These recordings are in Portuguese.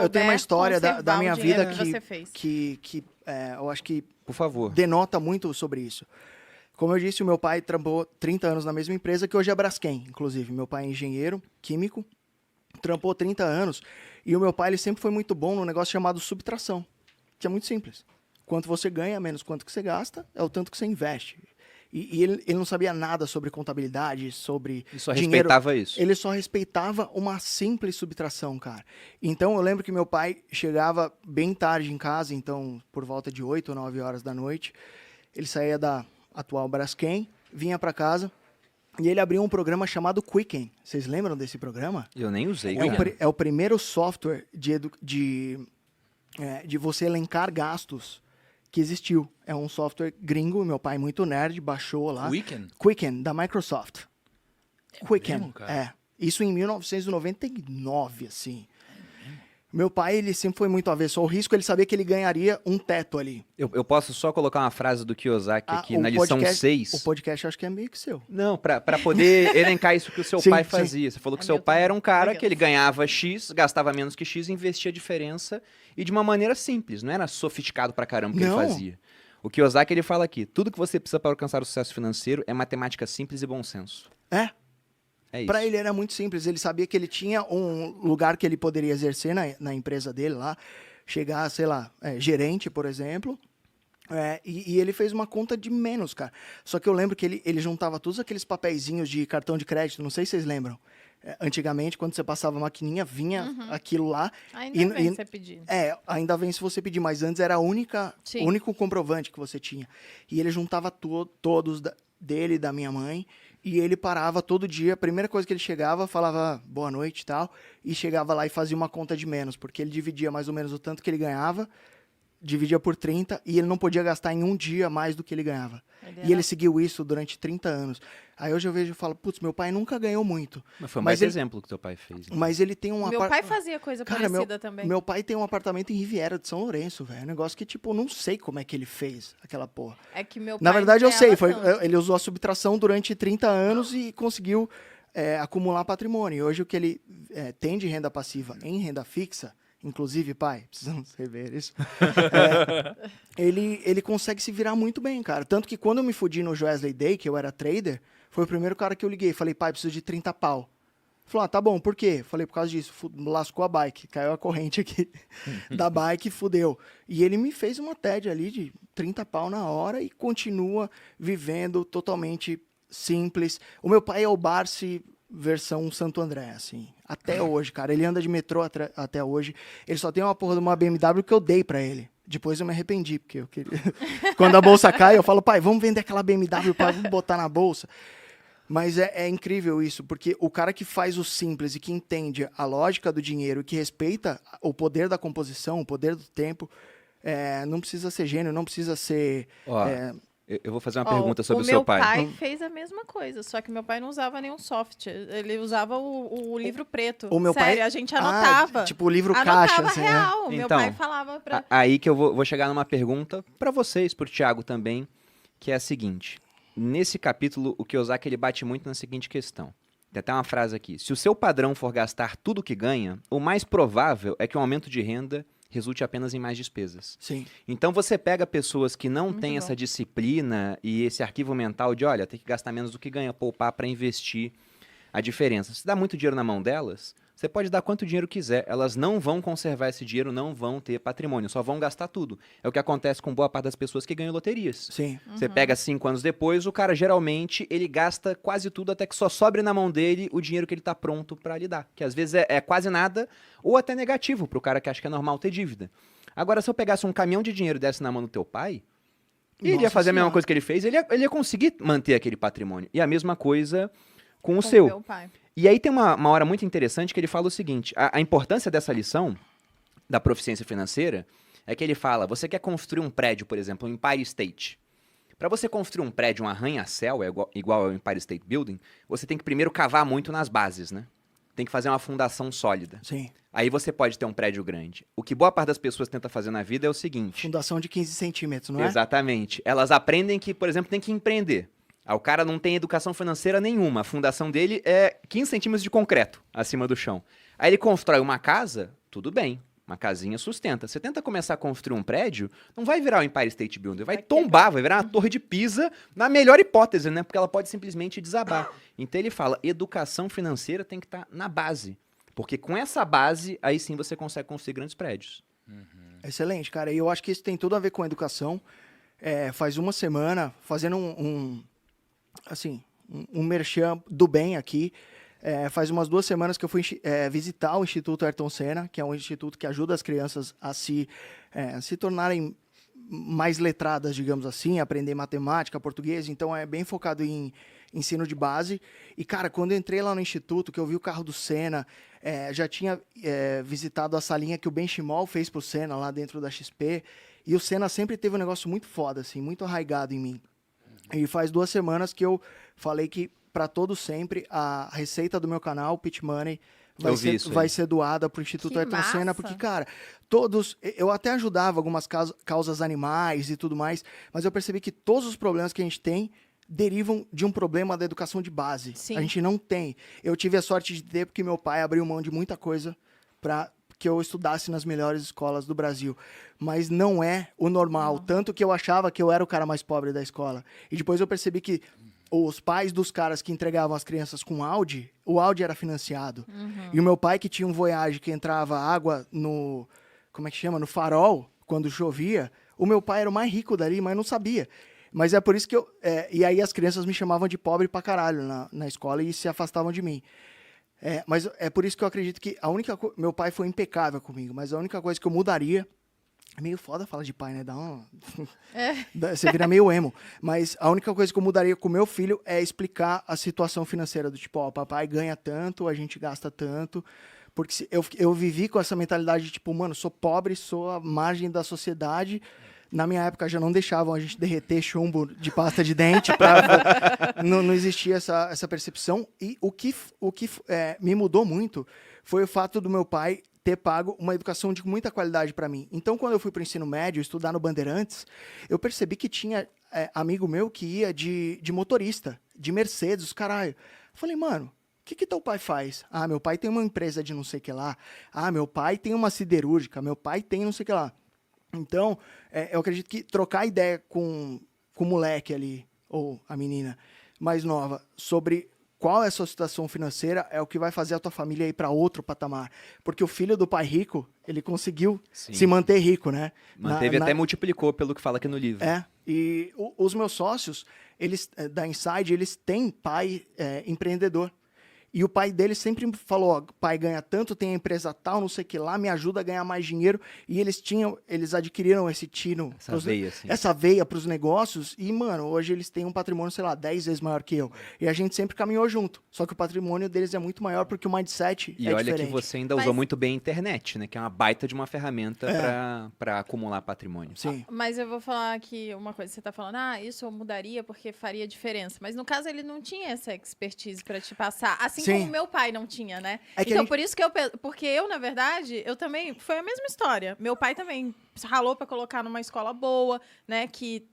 Eu tenho uma história da minha vida que eu acho que por favor, denota muito sobre isso. Como eu disse, o meu pai trampou 30 anos na mesma empresa, que hoje é a Braskem, inclusive. Meu pai é engenheiro químico, trampou 30 anos, e o meu pai ele sempre foi muito bom num negócio chamado subtração, que é muito simples. Quanto você ganha, menos quanto que você gasta, é o tanto que você investe. E ele não sabia nada sobre contabilidade, sobre ele só dinheiro. respeitava isso. Ele só respeitava uma simples subtração, cara. Então, eu lembro que meu pai chegava bem tarde em casa, então, por volta de 8 ou 9 horas da noite, ele saía da atual Braskem, vinha para casa, e ele abriu um programa chamado Quicken. Vocês lembram desse programa? Eu nem usei. É o primeiro software de você elencar gastos que existiu. É um software gringo, meu pai muito nerd, baixou lá. Quicken, da Microsoft. Quicken, mesmo, cara? Isso em 1999, assim. Meu pai, ele sempre foi muito avesso ao risco, ele sabia que ele ganharia um teto ali. Eu posso só colocar uma frase do Kiyosaki aqui na lição 6? O podcast acho que é meio que seu. Não, pra poder elencar isso que o seu pai fazia. Você falou que seu pai era um cara Legal. que ele ganhava X, gastava menos que X, investia a diferença e de uma maneira simples, não era sofisticado pra caramba que ele fazia. O Kiyosaki, ele fala aqui, tudo que você precisa para alcançar o sucesso financeiro é matemática simples e bom senso. É isso. Para ele era muito simples, ele sabia que ele tinha um lugar que ele poderia exercer na empresa dele lá, chegar, sei lá, gerente, por exemplo, e ele fez uma conta de menos, cara. Só que eu lembro que ele juntava todos aqueles papeizinhos de cartão de crédito, não sei se vocês lembram. Antigamente, quando você passava a maquininha, vinha aquilo lá. Ainda vem se você pedir. Ainda vem se você pedir, mas antes era o único comprovante que você tinha. E ele juntava todos dele e da minha mãe, e ele parava todo dia, a primeira coisa que ele chegava, falava boa noite e tal, e chegava lá e fazia uma conta de menos, porque ele dividia mais ou menos o tanto que ele ganhava, dividia por 30, e ele não podia gastar em um dia mais do que ele ganhava. Ele seguiu isso durante 30 anos. Aí hoje eu vejo e falo, putz, meu pai nunca ganhou muito. Mas foi mais exemplo que teu pai fez. Então. Mas ele tem um Meu pai fazia coisa parecida também. Meu pai tem um apartamento em Riviera de São Lourenço, velho. Um negócio que, tipo, eu não sei como é que ele fez aquela porra. É que meu pai Na verdade, eu sei. ganhava Ele usou a subtração durante 30 anos e conseguiu acumular patrimônio. E hoje o que ele tem de renda passiva em renda fixa, inclusive, pai, precisamos rever isso, ele consegue se virar muito bem, cara. Tanto que quando eu me fudi no Wesley Day, que eu era trader, foi o primeiro cara que eu liguei. Falei, pai, preciso de 30 pau. Ele falou, tá bom, por quê? Falei, por causa disso. Lascou a bike, caiu a corrente aqui da bike, fudeu. E ele me fez uma TED ali de 30 pau na hora e continua vivendo totalmente simples. O meu pai é o Barsi versão Santo André, assim. Até hoje, cara. Ele anda de metrô até hoje. Ele só tem uma porra de uma BMW que eu dei pra ele. Depois eu me arrependi, porque eu queria... Quando a bolsa cai, eu falo, pai, vamos vender aquela BMW, pai, vamos botar na bolsa. Mas é incrível isso, porque o cara que faz o simples e que entende a lógica do dinheiro e que respeita o poder da composição, o poder do tempo, não precisa ser gênio, não precisa ser... Eu vou fazer uma pergunta sobre o seu pai. O meu pai fez a mesma coisa, só que meu pai não usava nenhum software. Ele usava o livro preto. O meu Sério, pai... a gente anotava. Tipo o livro caixa, assim, real. né? Meu Então, pai falava pra... Aí que eu vou chegar numa pergunta para vocês, pro Thiago também, que é a seguinte. Nesse capítulo, o Kiyosaki ele bate muito na seguinte questão. Tem até uma frase aqui. Se o seu padrão for gastar tudo que ganha, o mais provável é que um aumento de renda resulte apenas em mais despesas. Sim. Então você pega pessoas que não Muito têm bom. essa disciplina e esse arquivo mental de, olha, tem que gastar menos do que ganha, poupar para investir a diferença. Se dá muito dinheiro na mão delas, você pode dar quanto dinheiro quiser, elas não vão conservar esse dinheiro, não vão ter patrimônio, só vão gastar tudo. É o que acontece com boa parte das pessoas que ganham loterias. Sim. Você pega 5 anos depois, o cara geralmente ele gasta quase tudo até que só sobre na mão dele o dinheiro que ele tá pronto para lidar. Que às vezes é quase nada ou até negativo pro cara que acha que é normal ter dívida. Agora, se eu pegasse um caminhão de dinheiro e desse na mão do teu pai, ele ia fazer a mesma coisa que ele fez, ele ia conseguir manter aquele patrimônio. E a mesma coisa com o seu. meu pai. E aí tem uma hora muito interessante que ele fala o seguinte, a importância dessa lição da proficiência financeira é que ele fala, você quer construir um prédio, por exemplo, um Empire State. Para você construir um prédio, um arranha-céu, igual ao Empire State Building, você tem que primeiro cavar muito nas bases, né? Tem que fazer uma fundação sólida. Sim. Aí você pode ter um prédio grande. O que boa parte das pessoas tenta fazer na vida é o seguinte... Fundação de 15 centímetros, não é? Exatamente. Elas aprendem que, por exemplo, tem que empreender. Aí o cara não tem educação financeira nenhuma. A fundação dele é 15 centímetros de concreto acima do chão. Aí ele constrói uma casa tudo bem. Uma casinha sustenta. Você tenta começar a construir um prédio, não vai virar o Empire State Building, vai tombar, vai virar uma torre de Pisa, na melhor hipótese, né? Porque ela pode simplesmente desabar. Então ele fala, educação financeira tem que estar na base. Porque com essa base, aí sim você consegue construir grandes prédios. Excelente, cara. E eu acho que isso tem tudo a ver com a educação. Faz uma semana, fazendo um merchan do bem aqui, faz umas 2 semanas que eu fui visitar o Instituto Ayrton Senna, que é um instituto que ajuda as crianças a se tornarem mais letradas, digamos assim, aprender matemática, português. Então, é bem focado em ensino de base. E, cara, quando eu entrei lá no instituto, que eu vi o carro do Senna, já tinha visitado a salinha que o Benchimol fez pro Senna lá dentro da XP. E o Senna sempre teve um negócio muito foda, assim, muito arraigado em mim. E faz 2 semanas que eu falei que, para todo sempre, a receita do meu canal, Pitch Money, vai ser doada pro Instituto Ayrton Senna, porque, cara, eu até ajudava algumas causas animais e tudo mais, mas eu percebi que todos os problemas que a gente tem derivam de um problema da educação de base. Sim. A gente não tem. Eu tive a sorte de ter, porque meu pai abriu mão de muita coisa para que eu estudasse nas melhores escolas do Brasil. Mas não é o normal. Tanto que eu achava que eu era o cara mais pobre da escola. E depois eu percebi que os pais dos caras que entregavam as crianças com Audi, o Audi era financiado. E o meu pai, que tinha um Voyage que entrava água no... Como é que chama? No farol, quando chovia. O meu pai era o mais rico dali, mas não sabia. Mas é por isso que eu... e aí as crianças me chamavam de pobre pra caralho na escola e se afastavam de mim. Mas é por isso que eu acredito que meu pai foi impecável comigo, mas a única coisa que eu mudaria... É meio foda falar de pai, né? Você vira meio emo. Mas a única coisa que eu mudaria com meu filho é explicar a situação financeira do tipo, ó, papai ganha tanto, a gente gasta tanto. Porque eu vivi com essa mentalidade de tipo, mano, sou pobre, sou a margem da sociedade. Na minha época já não deixavam a gente derreter chumbo de pasta de dente. Não existia essa percepção. E o que me mudou muito foi o fato do meu pai ter pago uma educação de muita qualidade para mim. Então, quando eu fui para o ensino médio, estudar no Bandeirantes, eu percebi que tinha amigo meu que ia de motorista, de Mercedes, caralho. Falei, mano, o que teu pai faz? Ah, meu pai tem uma empresa de não sei o que lá. Ah, meu pai tem uma siderúrgica. Meu pai tem não sei o que lá. Então, eu acredito que trocar ideia com o moleque ali, ou a menina mais nova, sobre qual é a sua situação financeira, é o que vai fazer a tua família ir para outro patamar. Porque o filho do pai rico, ele conseguiu se manter rico, né? Manteve até multiplicou, pelo que fala aqui no livro. E os meus sócios, eles da Inside, eles têm pai empreendedor. E o pai dele sempre falou, ó, pai ganha tanto, tem a empresa tal, não sei o que lá, me ajuda a ganhar mais dinheiro. E eles adquiriram esse tino, essa veia pros negócios. E, mano, hoje eles têm um patrimônio, sei lá, 10 vezes maior que eu. E a gente sempre caminhou junto. Só que o patrimônio deles é muito maior porque o mindset e é olha diferente. Que você ainda usou muito bem a internet, né? Que é uma baita de uma ferramenta para acumular patrimônio. Sim. Mas eu vou falar aqui uma coisa. Você tá falando, isso eu mudaria porque faria diferença. Mas no caso, ele não tinha essa expertise para te passar. Assim como meu pai não tinha, né? Então, por isso que porque eu, na verdade, eu também, foi a mesma história. Meu pai também ralou para colocar numa escola boa, né? Que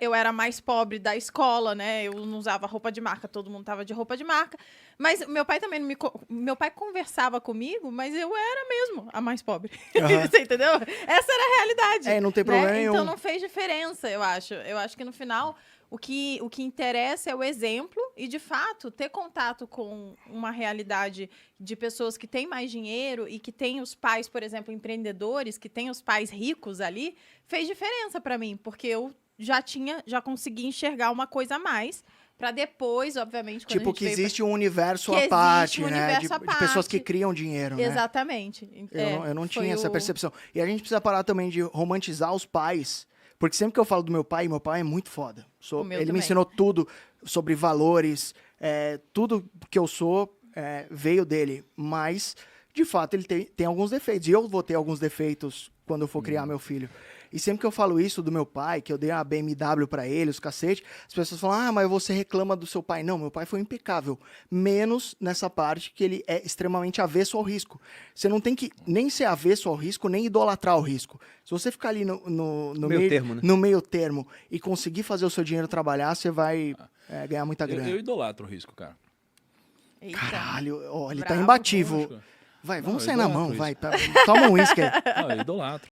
eu era mais pobre da escola, né? Eu não usava roupa de marca, todo mundo tava de roupa de marca. Mas meu pai também meu pai conversava comigo, mas eu era mesmo a mais pobre. Você entendeu? Essa era a realidade. Não tem problema nenhum. Então não fez diferença, eu acho. Eu acho que no final o que interessa é o exemplo e, de fato, ter contato com uma realidade de pessoas que têm mais dinheiro e que têm os pais, por exemplo, empreendedores, que têm os pais ricos ali, fez diferença para mim, porque eu já consegui enxergar uma coisa a mais para depois, obviamente, quando tipo, que existe um universo à parte, né? De pessoas que criam dinheiro, né? Exatamente. Eu não tinha essa percepção. E a gente precisa parar também de romantizar os pais. Porque sempre que eu falo do meu pai é muito foda. Ele me ensinou tudo sobre valores, tudo que eu sou veio dele. Mas, de fato, ele tem alguns defeitos. E eu vou ter alguns defeitos quando eu for criar meu filho. E sempre que eu falo isso do meu pai, que eu dei uma BMW pra ele, os cacete, as pessoas falam, mas você reclama do seu pai. Não, meu pai foi impecável. Menos nessa parte que ele é extremamente avesso ao risco. Você não tem que nem ser avesso ao risco, nem idolatrar o risco. Se você ficar ali no meio termo, né? No meio termo e conseguir fazer o seu dinheiro trabalhar, você vai ganhar muita grana. Eu idolatro o risco, cara. Eita. Caralho, ele Bravo, tá imbatível. Vai, vamos sair na mão, vai. Toma um uísque aí. Não, eu idolatro.